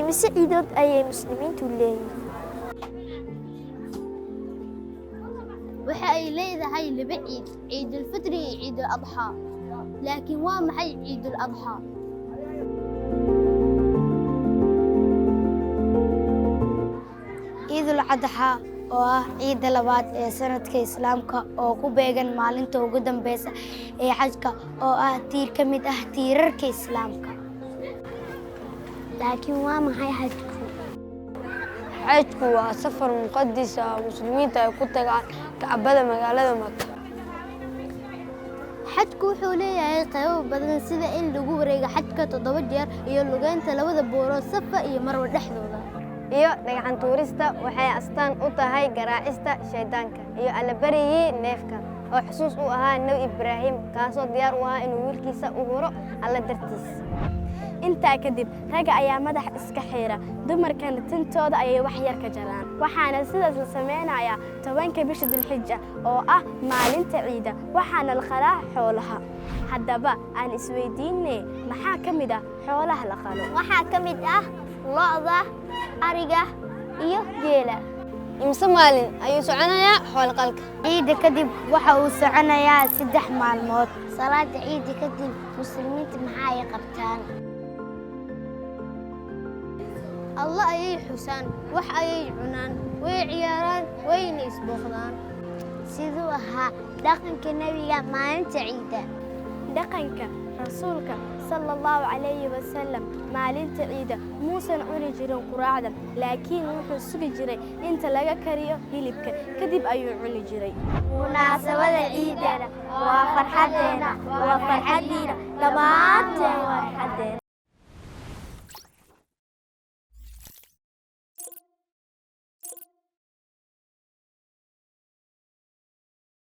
imise ciidood ayay muslimiintu leeyihiin waxa ay leedahay laba ciid ciidul fitri iyo ciidul adha laakiin waa maxay ciidul adha ciidul adha oo ah ciidda labaad ee sanadka islaamka oo ku beegan maalinta ugu dambeysa ee xajka oo ah tiir ka mid ah tiirarka islaamka laakiin waa maxay xajku xajku waa safar muqadas ah muslimiinta ay ku tagaan kacbada magaalada Makka xajku wuxuu leeyahay qaybo badan sida in lagu wareego xajka 7 jeer iyo lugeynta labada buurood Safa iyo Marwa dhexdooda iyo dhagaxan tuurista waxay astaan u tahay garaacista shaydaanka iyo allabarigii neefka oo xusuus u ahaa Nabi Ibraahim kaasoo diyaar u ahaa inuu wiilkiisa u huro alla dartiis intaa kadib ragga ayaa madax iska xiira dumarkana tintooda ayay wax yar ka jaraan waxaana sidaas la sameeyaa 10ka bisha Dhulxijja oo ah maalinta ciida waxaana la qalaa xoolaha haddaba aan isweydiinay maxaa ka mid ah xoolaha la qalo waxaa ka mid ah lo'da ariga iyo geela imse maalin ayuu soconayaa xoolo qalka ciida kadib waxa uu soconayaa 3 maalmood salaada ciida kadib muslimiintu maxaa ay qabtaan الله أي حسان وح أي عنان وعياران وين يسبخان سيدوها دقنك النبي ما أنت عيدا دقنك رسولك صلى الله عليه وسلم ما أنت عيدا موسى عوني جري قراعدا لكن وحو سوق جري أنت لقى كريو هلبك كذب أي عوني جري مناسبة عيدنا وفرحتنا وفرحتنا لما أنت